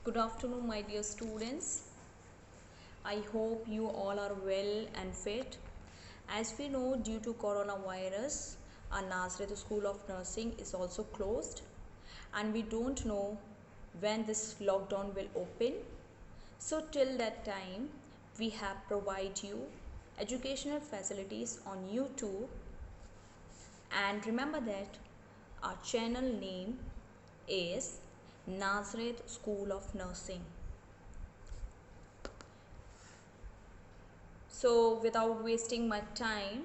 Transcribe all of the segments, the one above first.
Good afternoon, my dear students. I hope you all are well and fit. As we know, due to coronavirus, our Nazareth School of Nursing is also closed, and we don't know when this lockdown will open. So, till that time, we have provide you educational facilities on YouTube. And remember that our channel name is Nazareth School of Nursing. So without wasting my time,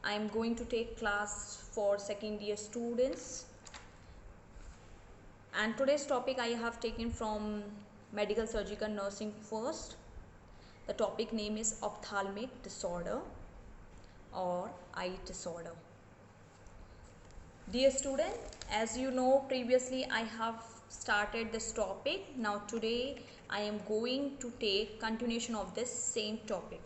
I am going to take class for second year students, and today's topic I have taken from medical surgical nursing first. The topic name is ophthalmic disorder or eye disorder. Dear student, as you know, previously I have started this topic. Now today I am going to take continuation of this same topic.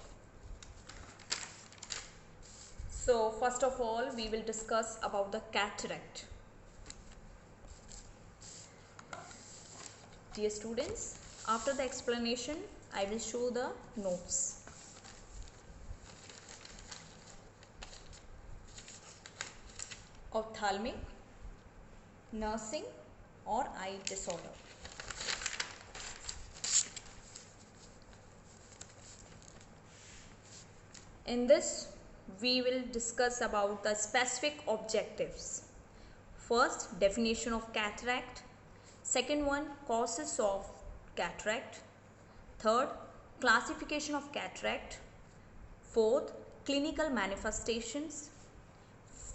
So first of all, we will discuss about the cataract. Dear students, after the explanation, I will show the notes. Ophthalmic, nursing or eye disorder. In this, we will discuss about the specific objectives. First, definition of cataract. Second one, causes of cataract. Third, classification of cataract. Fourth, clinical manifestations.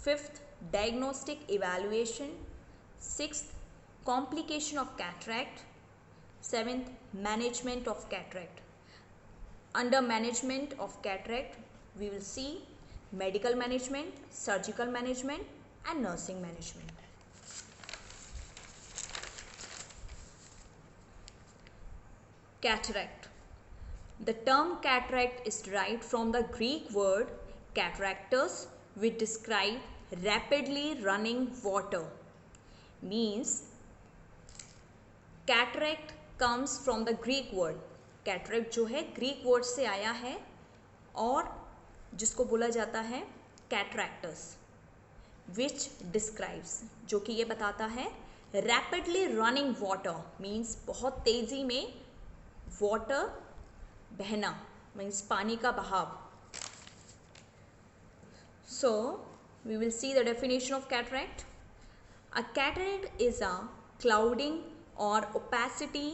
Fifth, diagnostic evaluation. Sixth, complication of cataract. Seventh, management of cataract. Under management of cataract, we will see medical management, surgical management and nursing management. Cataract. The term cataract is derived from the Greek word cataractus, which describe rapidly running water. Means cataract comes from the Greek word. Cataract जो है Greek word से आया है और जिसको बोला जाता है कैटरैक्टस, विच डिस्क्राइब्स, जो कि ये बताता है रैपिडली रनिंग वाटर, मीन्स बहुत तेजी में वाटर बहना, मीन्स पानी का बहाव. So we will see the definition of cataract. A cataract is a clouding or opacity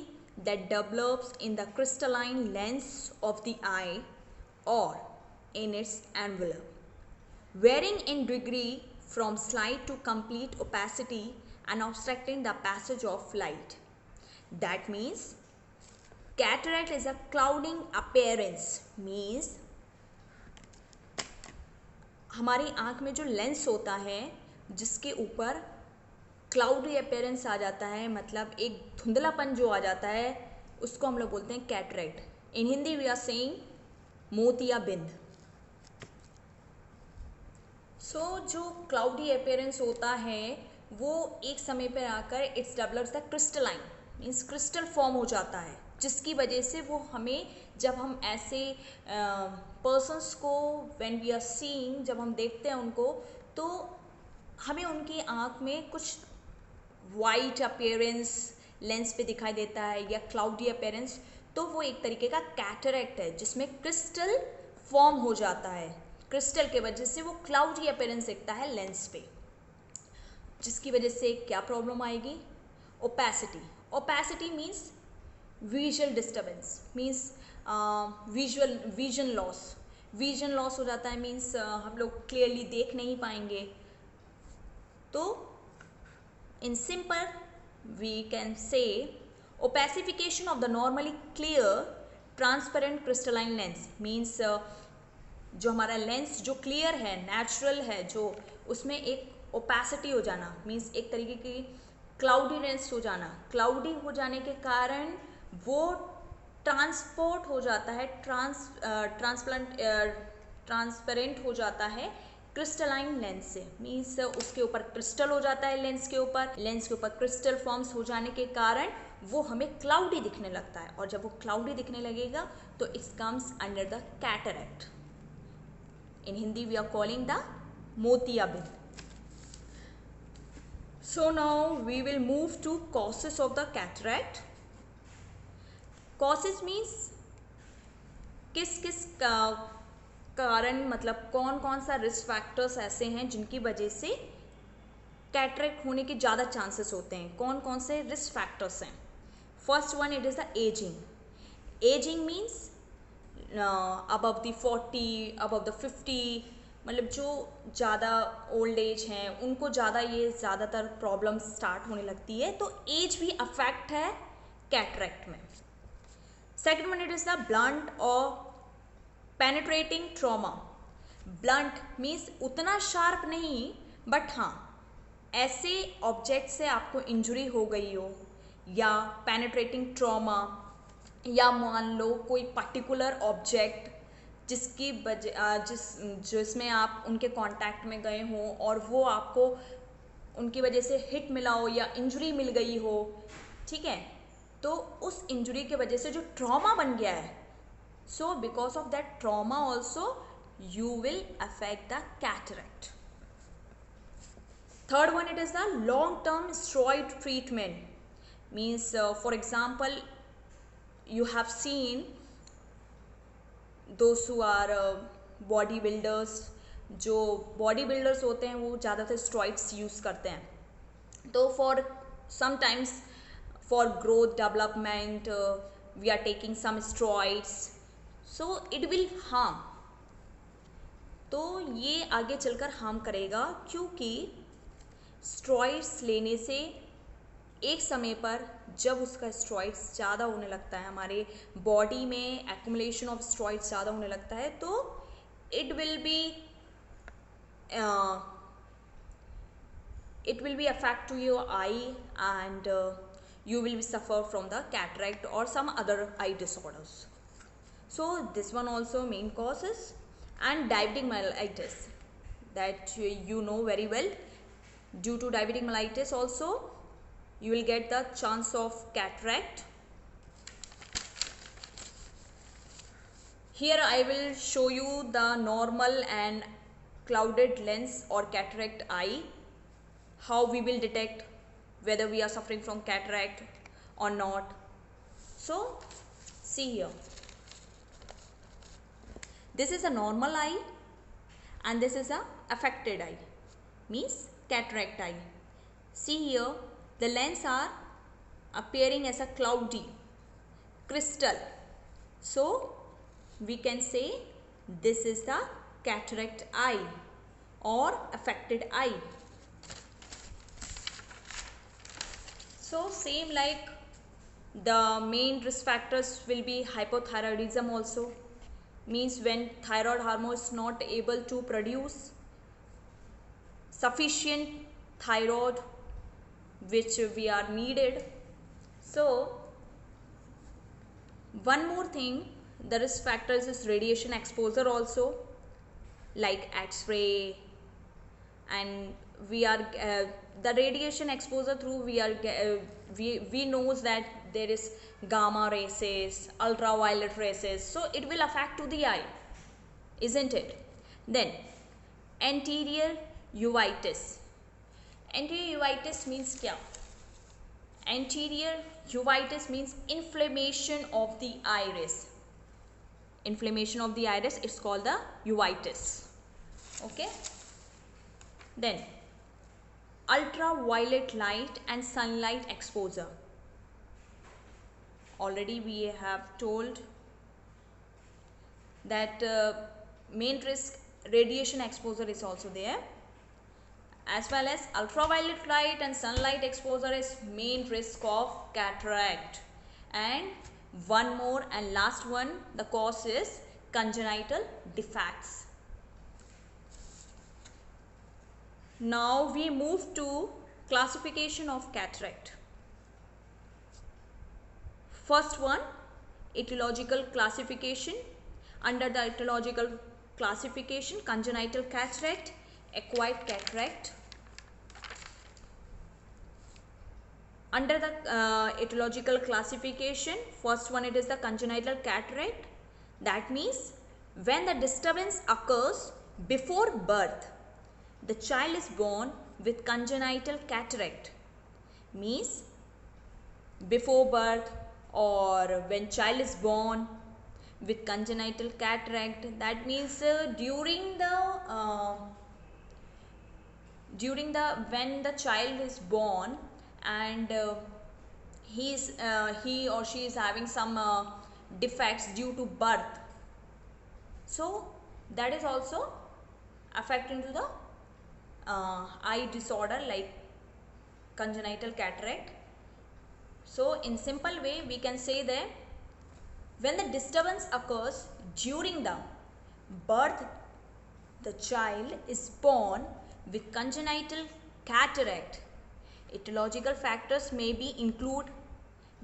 that develops in the crystalline lens of the eye or in its envelope, varying in degree from slight to complete opacity and obstructing the passage of light. That means cataract is a clouding appearance, means हमारी आँख में जो lens होता है जिसके ऊपर cloudy appearance आ जाता है, मतलब एक धुंधलापन जो आ जाता है, उसको हम लोग बोलते हैं cataract. In Hindi we are saying motiyabind. So जो क्लाउडी अपेयरेंस होता है वो एक समय पर आकर it's develops the crystalline, means crystal form हो जाता है, जिसकी वजह से वो हमें जब हम ऐसे पर्सन्स को व्हेन वी आर सीइंग, जब हम देखते हैं उनको, तो हमें उनकी आँख में कुछ वाइट अपेयरेंस लेंस पे दिखाई देता है या क्लाउडी अपेयरेंस, तो वो एक तरीके का कैटरेक्ट है जिसमें क्रिस्टल फॉर्म हो जाता है. क्रिस्टल के वजह से वो क्लाउडी अपेयरेंस दिखता है लेंस पे, जिसकी वजह से क्या प्रॉब्लम आएगी? Opacity. Opacity means visual disturbance, means vision loss. Vision loss हो जाता है, मीन्स हम लोग क्लियरली देख नहीं पाएंगे. तो in simple we can say opacification of the normally clear transparent crystalline lens means जो हमारा लेंस जो क्लियर है, नेचुरल है, जो उसमें एक ओपेसिटी हो जाना, मीन्स एक तरीके की क्लाउडीनेस हो जाना. क्लाउडी हो जाने के कारण वो ट्रांसपोर्ट हो जाता है, ट्रांसपेरेंट हो जाता है क्रिस्टलाइन लेंस से, मीन्स उसके ऊपर क्रिस्टल हो जाता है लेंस के ऊपर. लेंस के ऊपर क्रिस्टल फॉर्म्स हो जाने के कारण वो हमें क्लाउडी दिखने लगता है, और जब वो क्लाउडी दिखने लगेगा तो it's comes under the cataract. In Hindi we are calling the motiyabind. So now we will move to causes of the cataract. Causes means किस किस कारण, मतलब कौन कौन सा रिस्क फैक्टर्स ऐसे हैं जिनकी वजह से कैटरेक्ट होने के ज़्यादा चांसेस होते हैं. कौन कौन से रिस्क फैक्टर्स हैं? First one, it is the ageing. Ageing means above the 40, above the 50, मतलब जो ज़्यादा ओल्ड एज हैं उनको ज़्यादा ये ज़्यादातर प्रॉब्लम स्टार्ट होने लगती है, तो एज भी अफेक्ट है कैटरेक्ट में. Second one, it is the blunt और पेनिट्रेटिंग ट्रॉमा. ब्लंट मीन्स उतना शार्प नहीं, बट हाँ ऐसे ऑब्जेक्ट से आपको इंजरी हो गई हो, या पेनिट्रेटिंग ट्रॉमा, या मान लो कोई पर्टिकुलर ऑब्जेक्ट जिसकी जिसमें आप उनके कांटेक्ट में गए हो और वो आपको उनकी वजह से हिट मिला हो या इंजरी मिल गई हो, ठीक है, तो उस इंजरी के वजह से जो ट्रॉमा बन गया है, so because of that trauma also you will affect the cataract. Third one, it is the long term steroid treatment. Means for example you have seen those who are body builders. जो body builders होते हैं वो ज़्यादातर steroids use करते हैं. तो for sometimes for growth development we are taking some steroids, so it will harm. तो ये आगे चलकर हार्म करेगा, क्योंकि स्टेरॉइड्स लेने से एक समय पर जब उसका स्टेरॉइड्स ज़्यादा होने लगता है, हमारे बॉडी में एक्युमुलेशन ऑफ स्टेरॉइड्स ज़्यादा होने लगता है, तो it will be affect to your eye and you will suffer from the cataract or some other eye disorders. So this one also main causes. And diabetic mellitus, that you know very well. Due to diabetic mellitus also you will get the chance of cataract. Here I will show you the normal and clouded lens or cataract eye, how we will detect whether we are suffering from cataract or not. So see here, this is a normal eye and this is a affected eye, means cataract eye. See here, the lens are appearing as a cloudy crystal, so we can say this is the cataract eye or affected eye. So same like the main risk factors will be hypothyroidism also, means when thyroid hormone is not able to produce sufficient thyroid which we are needed. So one more thing, the risk factors is radiation exposure also, like X-ray, and we are the radiation exposure through we knows that there is gamma rays, ultraviolet rays, so it will affect to the eye, isn't it? Then anterior uveitis. Anterior uveitis means kya? Anterior uveitis means inflammation of the iris. Inflammation of the iris, it's called the uveitis. Okay. Then ultraviolet light and sunlight exposure. Already we have told that main risk radiation exposure is also there, as well as ultraviolet light and sunlight exposure is main risk of cataract. And one more and last one, the cause is congenital defects. Now we move to classification of cataract. First one, etiological classification. Under the etiological classification, congenital cataract, acquired cataract. Under the etiological classification, first one, it is the congenital cataract. That means when the disturbance occurs before birth, the child is born with congenital cataract. Means before birth or when child is born with congenital cataract, that means during the when the child is born and he or she is having some defects due to birth, so that is also affecting to the eye disorder like congenital cataract. So in simple way we can say that when the disturbance occurs during the birth, the child is born with congenital cataract. Etiological factors may be include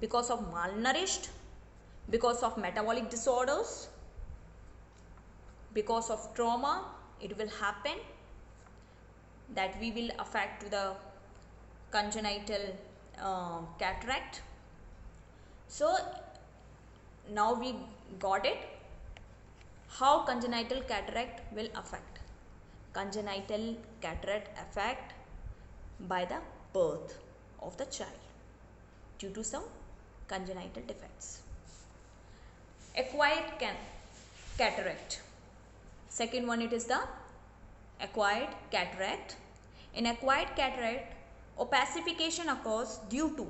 because of malnourished, because of metabolic disorders, because of trauma. It will happen that we will affect to the congenital cataract. So now we got it how congenital cataract will affect. Congenital cataract affect by the birth of the child due to some congenital defects. Acquired cataract. Second one, it is the acquired cataract. In acquired cataract, opacification occurs due to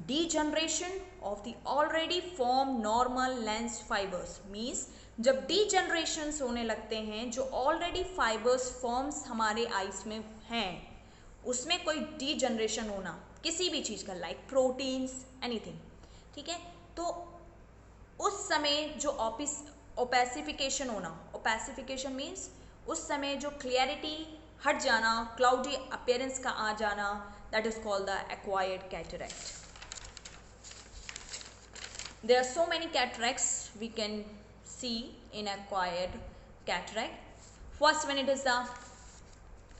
degeneration of the already formed normal lens fibers. Means जब degenerations होने लगते हैं, जो already fibers forms हमारे eyes में हैं, उसमें कोई degeneration होना किसी भी चीज़ का like proteins anything, ठीक है, तो उस समय जो opacification होना, opacification means उस समय जो clarity हट जाना, cloudy appearance का आ जाना, that is called the acquired cataract. There are so many cataracts we can see in acquired cataract. First one, it is the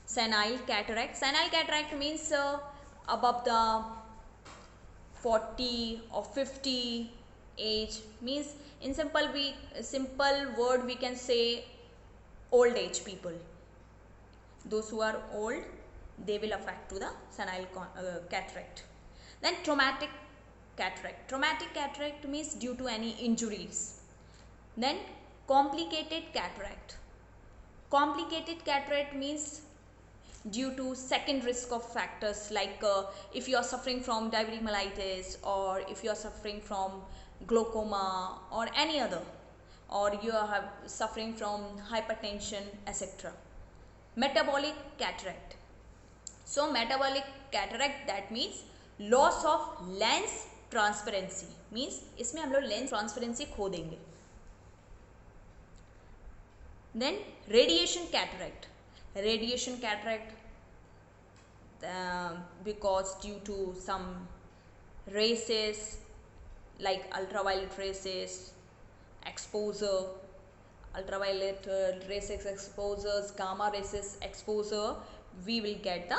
senile cataract. Senile cataract means above the 40 or 50 age, means in simple word we can say old age people. Those who are old, they will affect to the senile cataract. Then traumatic cataract. Traumatic cataract means due to any injuries. Then complicated cataract. Complicated cataract means due to second risk of factors like if you are suffering from diabetic mellitus, or if you are suffering from glaucoma or any other, or you are suffering from hypertension, etc. Metabolic cataract. So metabolic cataract, that means loss of lens transparency, means इसमें हम लोग lens transparency खो देंगे. Then radiation cataract. Radiation cataract because due to some races like ultraviolet rays exposure, ultraviolet rays exposures, gamma rays exposure, we will get the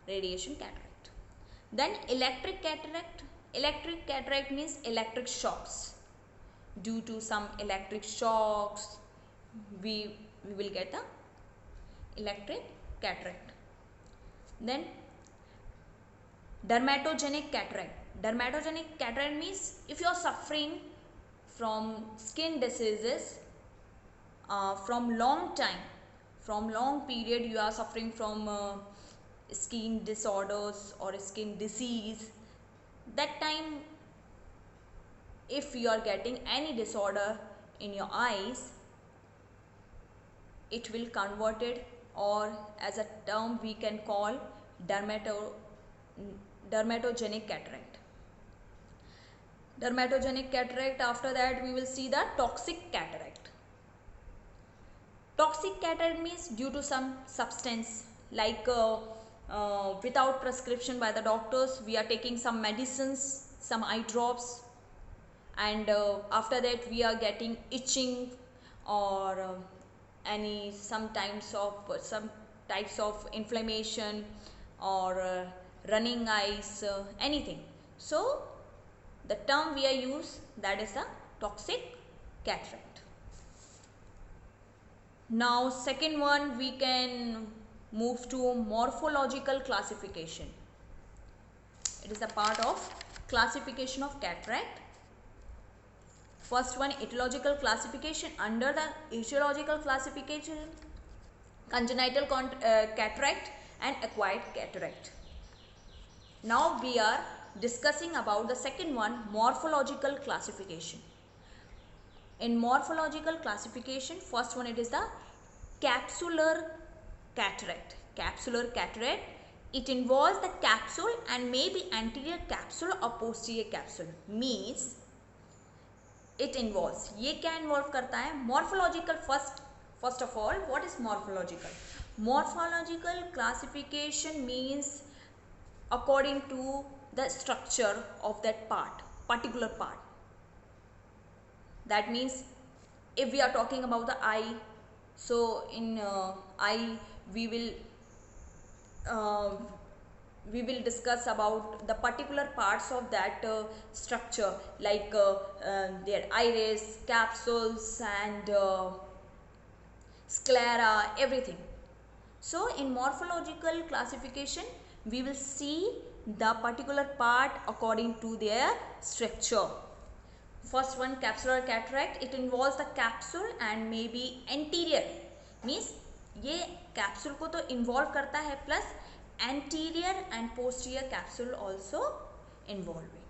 radiation cataract. Then electric cataract. Electric cataract means electric shocks. Due to some electric shocks, we will get the electric cataract. Then dermatogenic cataract. Dermatogenic cataract means if you are suffering from skin diseases from long time, from long period, you are suffering from skin disorders or skin disease. That time, if you are getting any disorder in your eyes, it will convert it, or as a term we can call dermatogenic cataract. Dermatogenic cataract. After that we will see the toxic cataract. Toxic cataract means due to some substance like without prescription by the doctors, we are taking some medicines, some eye drops, and after that we are getting itching or some types of inflammation or running eyes, anything. So the term we are used, that is a toxic cataract. Now second one, we can move to morphological classification. It is a part of classification of cataract. First one, etiological classification. Under the etiological classification, congenital cataract and acquired cataract. Now we are discussing about the second one, morphological classification. In morphological classification, first one, it is the capsular cataract. Capsular cataract, it involves the capsule and maybe anterior capsule or posterior capsule. Means it involves, ये क्या involve करता है? Morphological first of all, what is morphological? Morphological classification means according to the structure of that part, particular part. That means if we are talking about the eye, so in eye we will discuss about the particular parts of that structure, like their iris, capsules and sclera, everything. So in morphological classification, we will see the particular part according to their structure. First one, capsular cataract, it involves the capsule and maybe anterior, means ये capsule को तो involve करता है, plus anterior and posterior capsule also involving.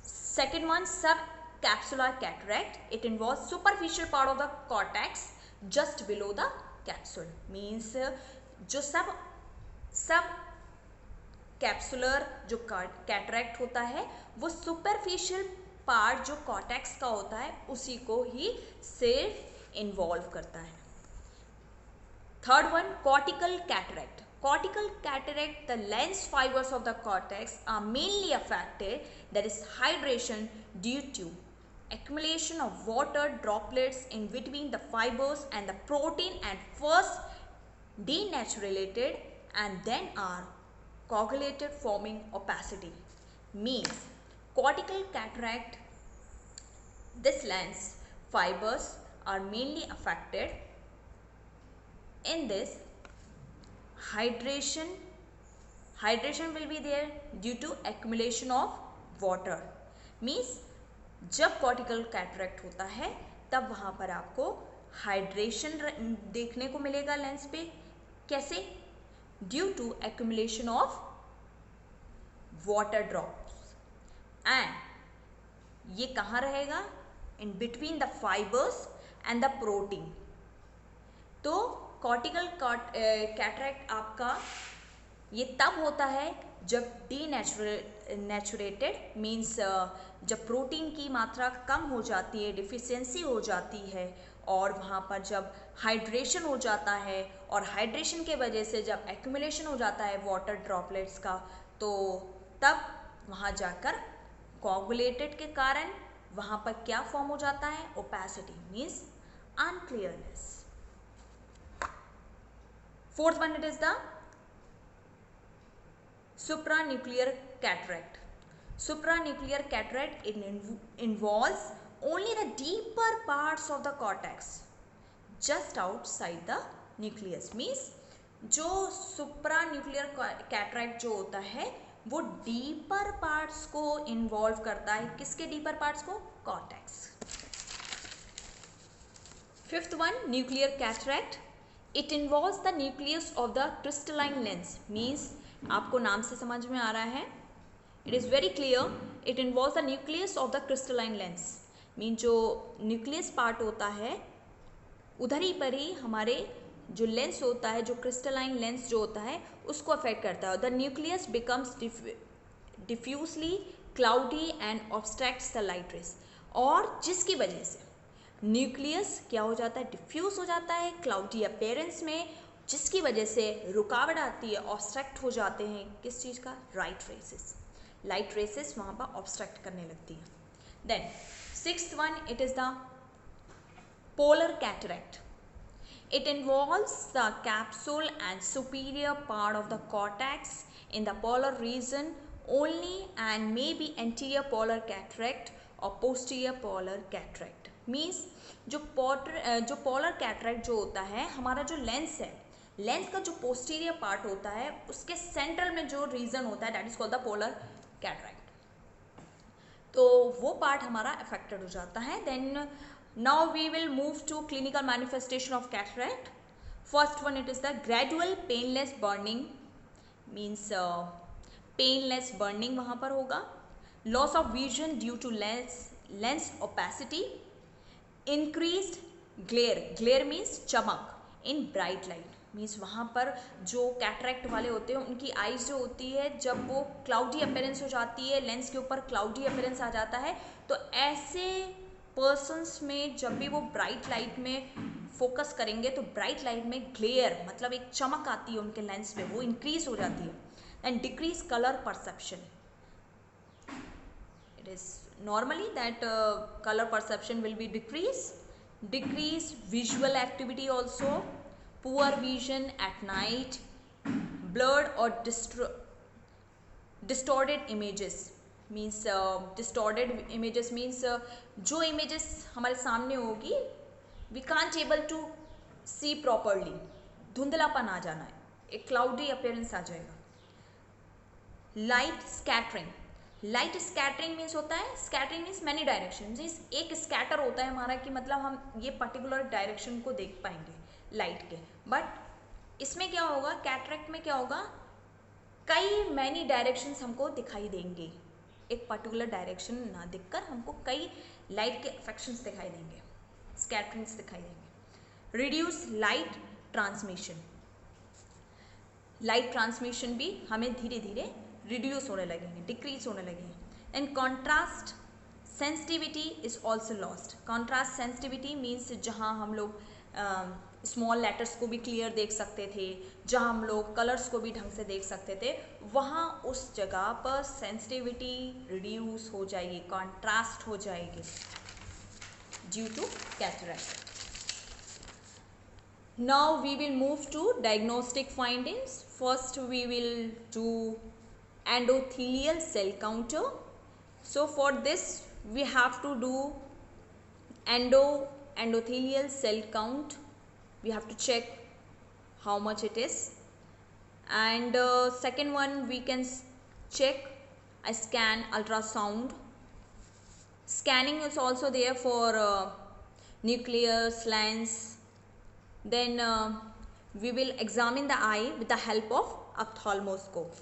Second one, subcapsular cataract, it involves superficial part of the cortex just below the capsule, means जो सब capsular जो cataract होता है वो सुपरफिशियल पार्ट जो कॉर्टेक्स का होता है उसी को ही सिर्फ इन्वॉल्व करता है. Third one, cortical cataract. Cortical cataract, the lens fibers of the cortex are mainly affected, that is hydration, due to accumulation of water droplets in between the fibers and the protein, and first denaturated and then are coagulated, forming opacity. Means cortical cataract, this lens fibers are mainly affected. In this, hydration will be there due to accumulation of water. Means जब cortical cataract होता है तब वहाँ पर आपको hydration देखने को मिलेगा लेंस पे. कैसे? Due to accumulation of water drops. and ये कहाँ रहेगा? in between the fibers and the protein. तो कॉर्टिकल कैटरैक्ट आपका ये तब होता है जब डीनेचुरेटेड, मीन्स जब प्रोटीन की मात्रा कम हो जाती है, डिफिशियंसी हो जाती है, और वहाँ पर जब हाइड्रेशन हो जाता है, और हाइड्रेशन के वजह से जब एक्यूमुलेशन हो जाता है वाटर ड्रॉपलेट्स का, तो तब वहाँ जाकर कोगुलेटेड के कारण वहाँ पर क्या फॉर्म हो जाता है? Opacity, means unclearness. Fourth one, it is the supranuclear cataract. Supranuclear cataract, it involves only the deeper parts of the cortex just outside the nucleus. Means जो supranuclear cataract जो होता है वो deeper parts को involve करता है. किसके deeper parts को? cortex. Fifth one, nuclear cataract. It involves the nucleus of the crystalline lens. Means आपको नाम से समझ में आ रहा है. It is very clear. It involves the nucleus of the crystalline lens. Means जो nucleus part होता है उधर ही पर ही हमारे जो लेंस होता है, जो crystalline lens जो होता है उसको अफेक्ट करता है. The nucleus becomes diffusely cloudy and obstructs the light rays. और जिसकी वजह से न्यूक्लियस क्या हो जाता है? डिफ्यूज हो जाता है क्लाउडी अपीयरेंस में, जिसकी वजह से रुकावट आती है, ऑब्स्ट्रक्ट हो जाते हैं. किस चीज़ का? लाइट रेसेस वहाँ पर ऑब्स्ट्रक्ट करने लगती है. Then sixth one, it is the polar cataract. It involves the capsule and superior part of the cortex in the polar region only and may be anterior polar cataract और posterior polar cataract. Means जो polar cataract जो होता है, हमारा जो lens है, lens का जो पोस्टीरियर पार्ट होता है उसके सेंट्रल में जो रीजन होता है that is called the polar cataract, तो वो पार्ट हमारा अफेक्टेड हो जाता है. Then now we will move to clinical manifestation of cataract. First one, it is the gradual painless burning, means painless burning वहाँ पर होगा. Loss of vision due to lens opacity. Increased glare, glare means chamak in bright light, means वहाँ पर जो cataract वाले होते हैं उनकी आइज जो होती है जब वो क्लाउडी अपीयरेंस हो जाती है, लेंस के ऊपर क्लाउडी अपीयरेंस आ जाता है, तो ऐसे पर्सन्स में जब भी वो ब्राइट लाइट में फोकस करेंगे तो ब्राइट लाइट में ग्लेयर मतलब एक चमक आती है उनके लेंस पे, वो इंक्रीज हो जाती है. And decrease colour perception. It is normally that color perception will be decrease visual activity also, poor vision at night, blurred or distorted images, means distorted images means जो images हमारे सामने होगी we can't able to see properly, धुंधलापन आ जाना है, एक cloudy appearance आ जाएगा. Light scattering, light scattering means होता है, scattering means many direction, means एक स्कैटर होता है हमारा कि मतलब हम ये पर्टिकुलर डायरेक्शन को देख पाएंगे लाइट के. बट इसमें क्या होगा, कैटरैक्ट में क्या होगा, कई मैनी डायरेक्शंस हमको दिखाई देंगे, एक पर्टिकुलर डायरेक्शन ना दिखकर हमको कई लाइट के अफेक्शंस दिखाई देंगे, स्कैटरिंग्स दिखाई देंगे. Reduce light transmission, light transmission भी हमें धीरे धीरे रिड्यूस होने लगेंगे, डिक्रीज होने लगेंगे. And contrast sensitivity is also lost. Contrast sensitivity means जहाँ हम लोग स्मॉल लेटर्स को भी क्लियर देख सकते थे, जहाँ हम लोग कलर्स को भी ढंग से देख सकते थे, वहाँ उस जगह पर सेंसिटिविटी रिड्यूस हो जाएगी, कॉन्ट्रास्ट हो जाएगी due to cataract. Now we will move to diagnostic findings. First we will do endothelial cell counter. So for this we have to do endothelial cell count. We have to check how much it is. And second one we can check a scan, ultrasound. Scanning is also there for nucleus, lens. Then we will examine the eye with the help of ophthalmoscope.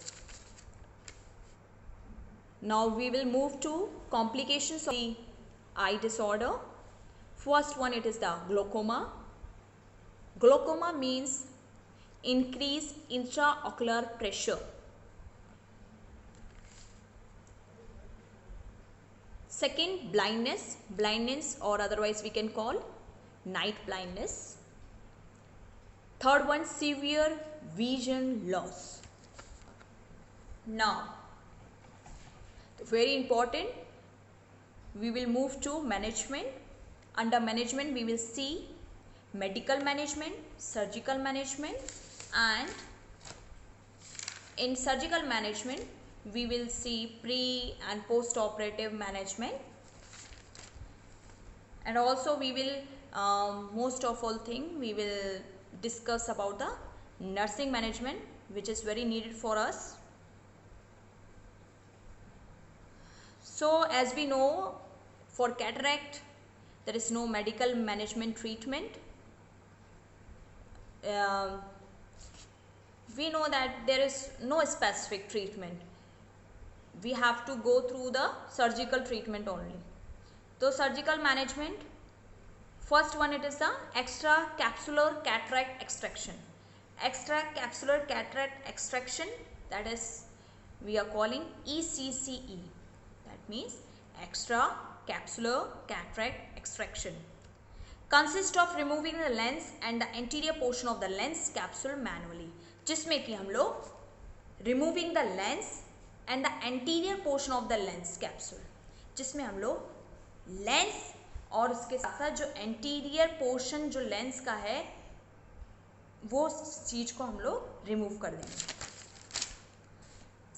Now we will move to complications of the eye disorder. First one, it is the glaucoma. Glaucoma means increased intraocular pressure. Second, blindness. Blindness or otherwise we can call night blindness. Third one, severe vision loss. Now, very important, we will move to management. Under management we will see medical management, surgical management, and in surgical management we will see pre and post operative management, and also we will most of all thing we will discuss about the nursing management, which is very needed for us. So as we know, for cataract there is no medical management treatment. We know that there is no specific treatment. We have to go through the surgical treatment only. So surgical management, first one, it is the extracapsular cataract extraction. Extracapsular cataract extraction, that is we are calling ECCE. That means extracapsular cataract extraction. Consists of removing the lens and the anterior portion of the lens capsule manually. जिसमें कि हम लोग removing the lens and the anterior portion of the lens capsule, जिसमें हम लोग lens और उसके साथ साथ जो एंटीरियर पोर्शन जो लेंस का है वो चीज़ को हम लोग रिमूव कर देंगे।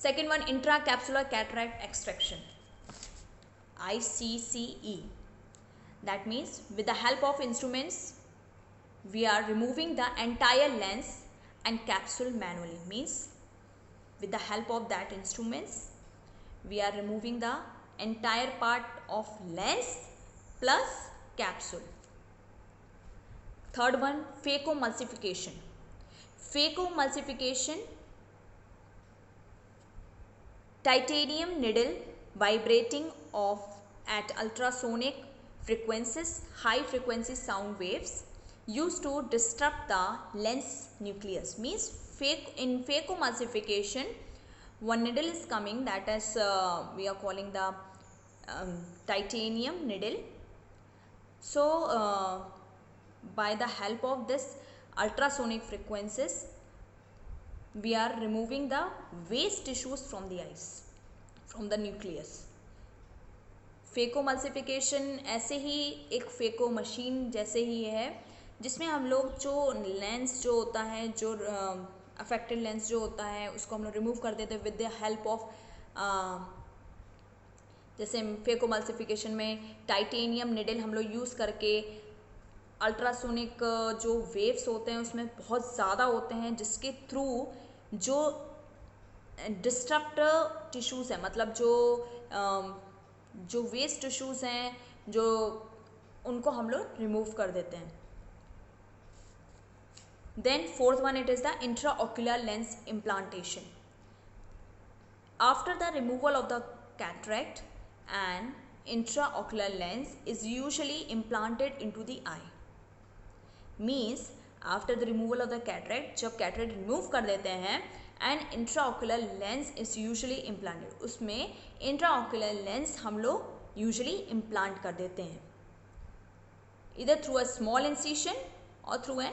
Second one, intra capsular cataract extraction, ICCE. That means with the help of instruments we are removing the entire lens and capsule manually. Means with the help of that instruments we are removing the entire part of lens plus capsule. Third one, phacoemulsification. Phacoemulsification, titanium needle vibrating of at ultrasonic frequencies, high frequency sound waves used to disrupt the lens nucleus. Means in phacoemulsification, one needle is coming, that is we are calling the titanium needle. So by the help of this ultrasonic frequencies we are removing the waste tissues from the eyes, from the nucleus. फेकोमल्सिफिकेशन ऐसे ही एक phaco machine जैसे ही है, जिसमें हम लोग जो lens जो होता है, जो अफेक्टेड लेंस जो होता है, उसको हम लोग रिमूव कर देते हैं विद द हेल्प ऑफ, जैसे फेकोमल्सिफिकेशन में टाइटेनियम निडल हम लोग यूज़ करके अल्ट्रासोनिक जो वेव्स होते हैं उसमें बहुत ज़्यादा होते हैं, जिसके थ्रू जो डिस्टर्ब्ड टिश्यूज़ हैं, मतलब जो वेस्ट टिश्यूज़ हैं, जो उनको हम लोग रिमूव कर देते हैं. Then fourth one, it is the intraocular lens implantation. After the removal of the cataract, an intraocular lens is usually implanted into the eye. Means after the removal of the cataract, जब cataract remove कर देते हैं, an intraocular lens is usually implanted. उसमें intraocular lens हम लोग usually implant कर देते हैं, either through a small incision or through a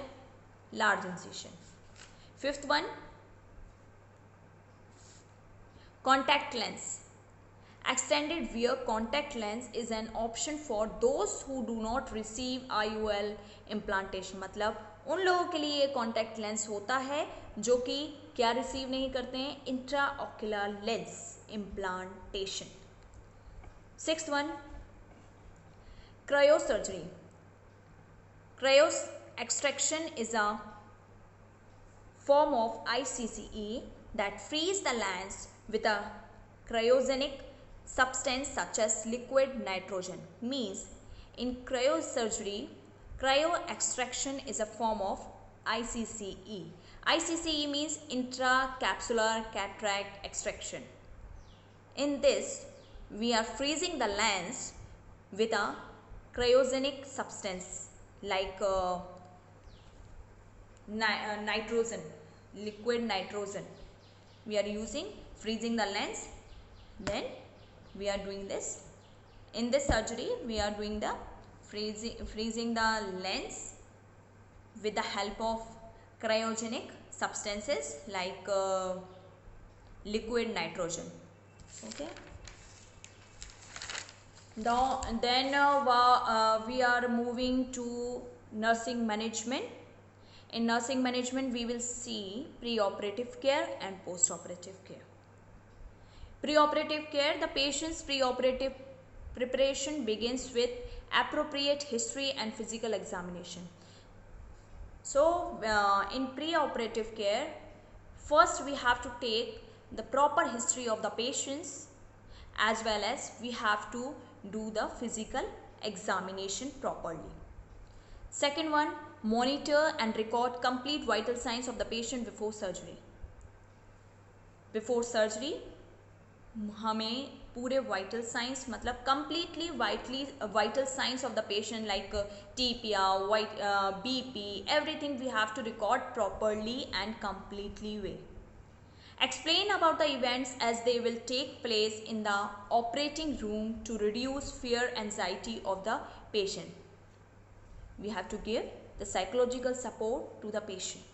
large incision. Fifth one, contact lens. Extended wear contact lens is an option for those who do not receive IOL implantation. मतलब उन लोगों के लिए contact lens होता है जो कि क्या रिसीव नहीं करते हैं, intraocular lens implantation. Sixth one, cryosurgery. Cryos extraction is a form of ICCE that frees the lens with a cryogenic substance such as liquid nitrogen. Means in cryosurgery, cryo extraction is a form of ICCE. ICCE means intracapsular cataract extraction. In this, we are freezing the lens with a cryogenic substance like nitrogen, liquid nitrogen. We are using freezing the lens, then we are doing this. In this surgery we are doing the freezing the lens with the help of cryogenic substances like liquid nitrogen. Okay, now then we are moving to nursing management. In nursing management we will see pre-operative care and post-operative care. Pre-operative care, the patient's pre-operative preparation begins with appropriate history and physical examination. So in pre-operative care, first we have to take the proper history of the patients, as well as we have to do the physical examination properly. Second one, monitor and record complete vital signs of the patient before surgery. Before surgery हमें पूरे vital signs, मतलब completely vital signs of the patient like TPR, BP, everything we have to record properly and completely way. Explain about the events as they will take place in the operating room to reduce fear, anxiety of the patient. We have to give the psychological support to the patient.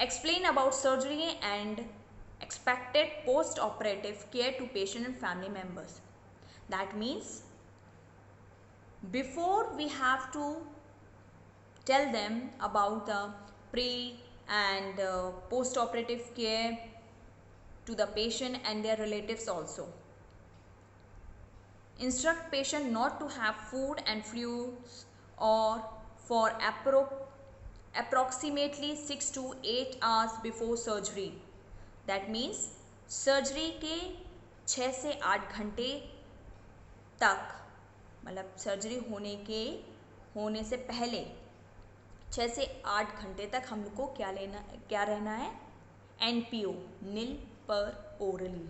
Explain about surgery and expected post-operative care to patient and family members. That means before we have to tell them about the pre and post operative care to the patient and their relatives also. Instruct patient not to have food and fluids or for approximately 6 to 8 hours before surgery. That means surgery के 6 से 8 घंटे तक, मतलब surgery होने से पहले 6 से 8 घंटे तक हम लोग को क्या रहना है, NPO, nil per orally.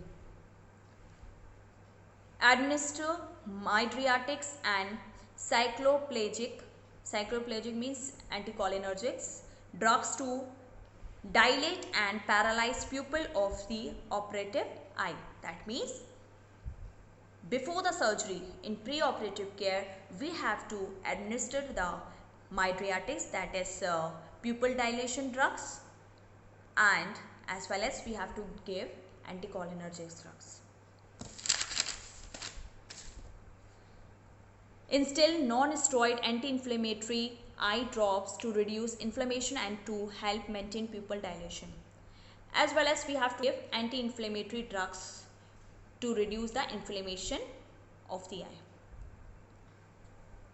Administer mydriatics and cycloplegic means anticholinergics drugs to dilate and paralyze pupil of the operative eye. That means before the surgery, in pre-operative care, we have to administer the mydriatics, that is pupil dilation drugs, and as well as we have to give anticholinergics drugs. Instill non-steroid anti-inflammatory eye drops to reduce inflammation and to help maintain pupil dilation. As well as we have to give anti-inflammatory drugs to reduce the inflammation of the eye.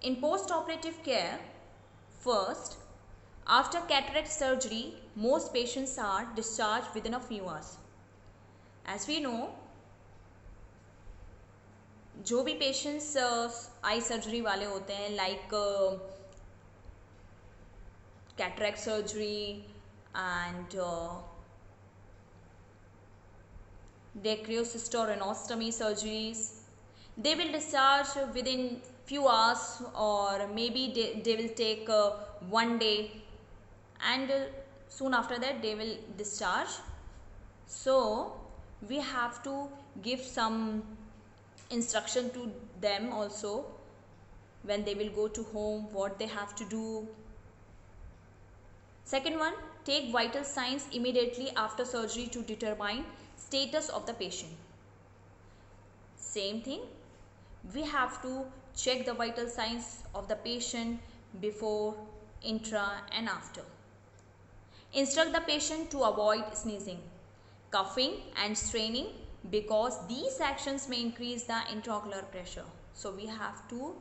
In post-operative care, first, after cataract surgery, most patients are discharged within a few hours. As we know, जो भी patients eye surgery वाले होते हैं, like cataract surgery and dacryocystorhinostomy surgeries, they will discharge within few hours or maybe they will take 1 day and soon after that they will discharge. So we have to give some instruction to them also when they will go to home, what they have to do. Second one, take vital signs immediately after surgery to determine status of the patient. Same thing, we have to check the vital signs of the patient before, intra and after. Instruct the patient to avoid sneezing, coughing and straining because these actions may increase the intraocular pressure. So we have to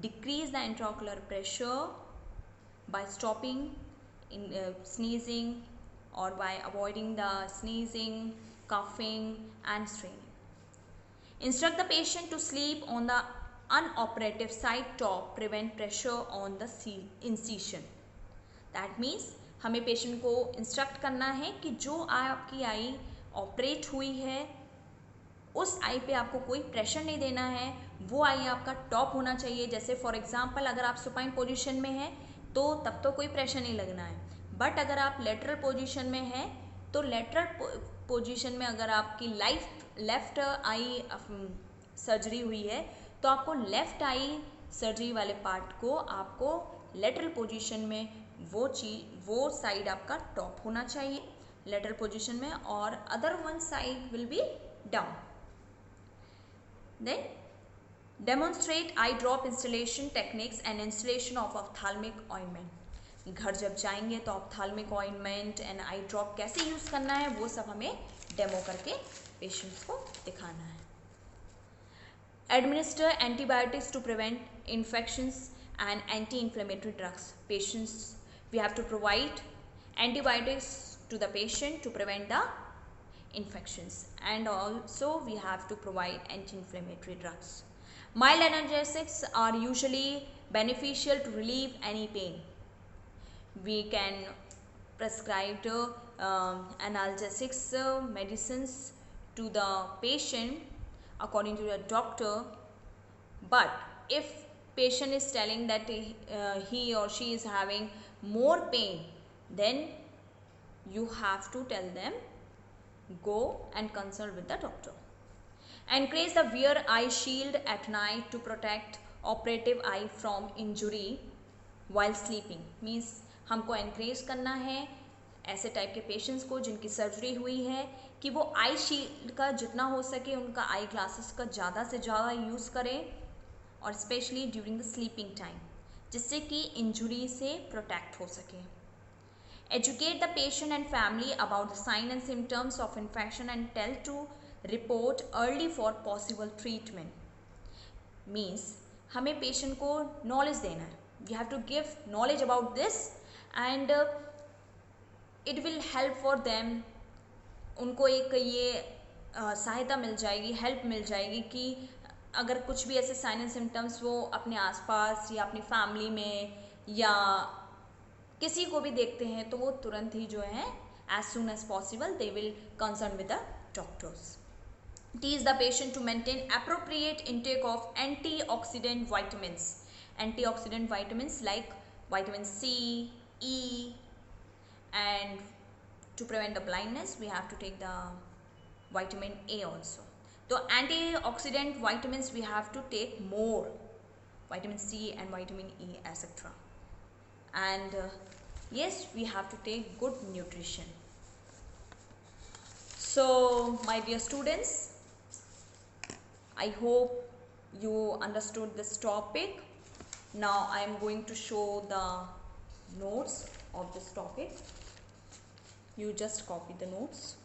decrease the intraocular pressure by stopping sneezing or by avoiding the sneezing, coughing and straining. Instruct the patient to sleep on the unoperative side top, prevent pressure on the incision. That means हमें patient को instruct करना है कि जो आपकी I operate हुई है उस आई पे आपको कोई प्रेशर नहीं देना है, वो आई आपका टॉप होना चाहिए. जैसे फॉर एग्जांपल अगर आप सुपाइन पोजीशन में हैं तो तब तो कोई प्रेशर नहीं लगना है, बट अगर आप लेटरल पोजीशन में हैं तो लेटरल पोजीशन में अगर आपकी लेफ्ट आई सर्जरी हुई है तो आपको लेफ्ट आई सर्जरी वाले पार्ट को आपको लेटरल पोजीशन में वो साइड आपका टॉप होना चाहिए लेटरल पोजीशन में, और other one side will be down. Then demonstrate eye drop installation techniques and installation of ophthalmic ointment. घर जब जाएंगे तो ophthalmic ointment and eye drop कैसे यूज़ करना है वो सब हमें डेमो करके पेशेंट्स को दिखाना है. Administer antibiotics to prevent infections and anti-inflammatory drugs. Patients, we have to provide antibiotics to the patient to prevent the infections, and also we have to provide anti-inflammatory drugs. Mild analgesics are usually beneficial to relieve any pain. We can prescribe analgesics medicines to the patient according to the doctor, but if patient is telling that he or she is having more pain, then you have to tell them go and consult with the doctor. Encourage the wear eye shield at night to protect operative eye from injury while sleeping. Means हमको encourage करना है ऐसे type के patients को जिनकी surgery हुई है कि वो आई शील्ड का जितना हो सके उनका आई ग्लासेस का ज़्यादा से ज़्यादा यूज़ करें, और specially during the sleeping time. जिससे कि इंजुरी से प्रोटेक्ट हो सके। Educate the patient and family about the signs and symptoms of infection and tell to report early for possible treatment. Means हमें पेशेंट को नॉलेज देना है, we have to give knowledge about this and it will help for them. उनको एक ये सहायता मिल जाएगी, help मिल जाएगी कि अगर कुछ भी ऐसे साइन एंड सिम्टम्स वो अपने आसपास या अपनी फैमिली में या किसी को भी देखते हैं तो वो तुरंत ही जो है as soon as possible they will concern with the doctors. Teach the patient to maintain appropriate intake of antioxidant vitamins. Antioxidant vitamins like vitamin C, E, and to prevent the blindness, we have to take the vitamin A also. So antioxidant vitamins we have to take more, vitamin C and vitamin E, etc. And yes, we have to take good nutrition. So my dear students, I hope you understood this topic. Now I am going to show the notes of this topic. You just copy the notes.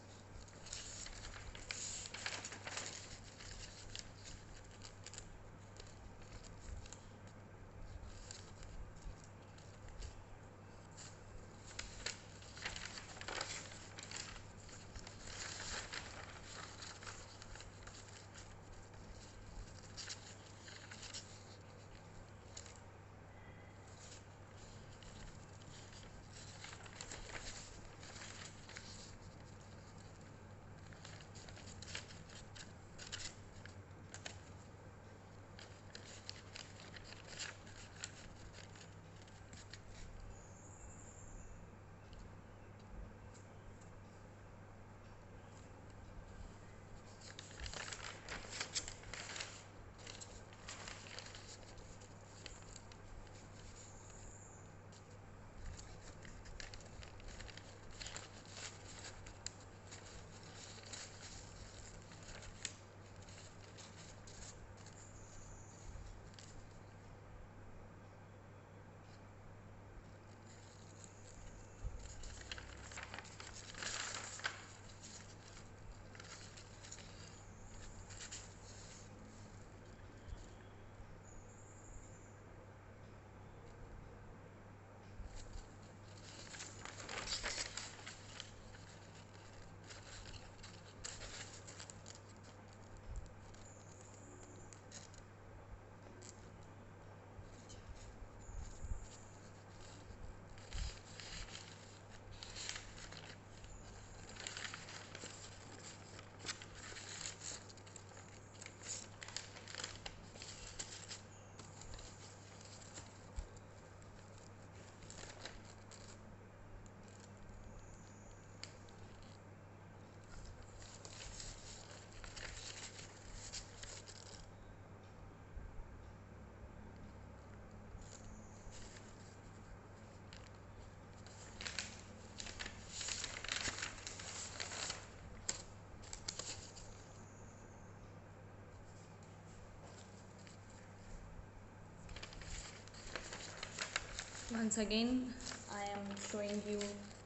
Once again, I am showing you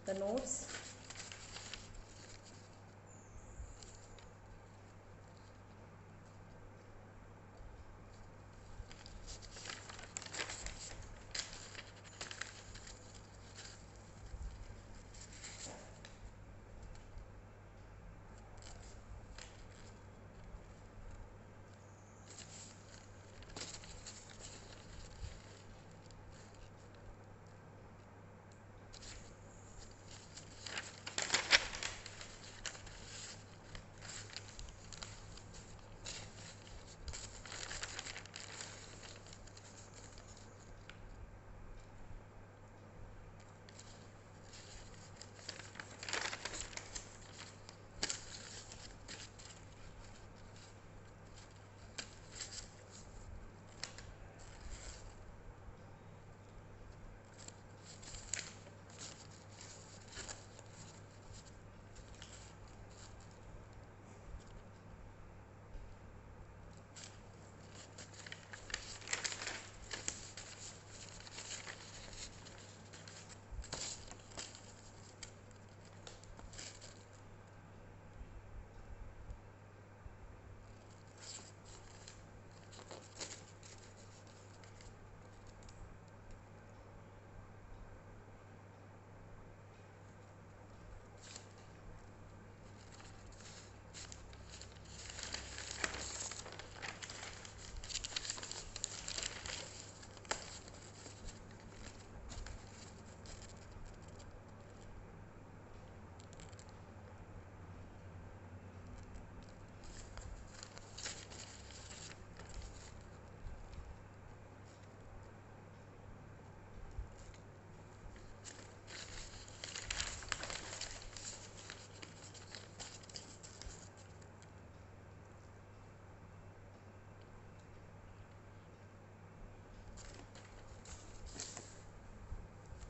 the notes.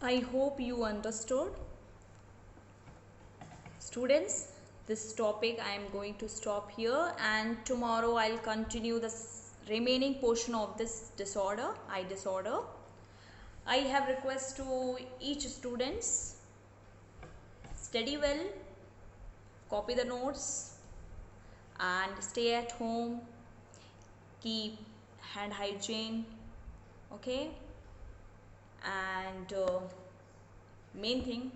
I hope you understood. Students, this topic I am going to stop here, and tomorrow I'll continue the remaining portion of this disorder, eye disorder. I have request to each students, study well, copy the notes, and stay at home, keep hand hygiene, okay, and main thing,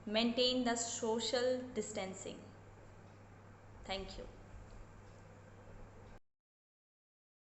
maintain the social distancing. Thank you.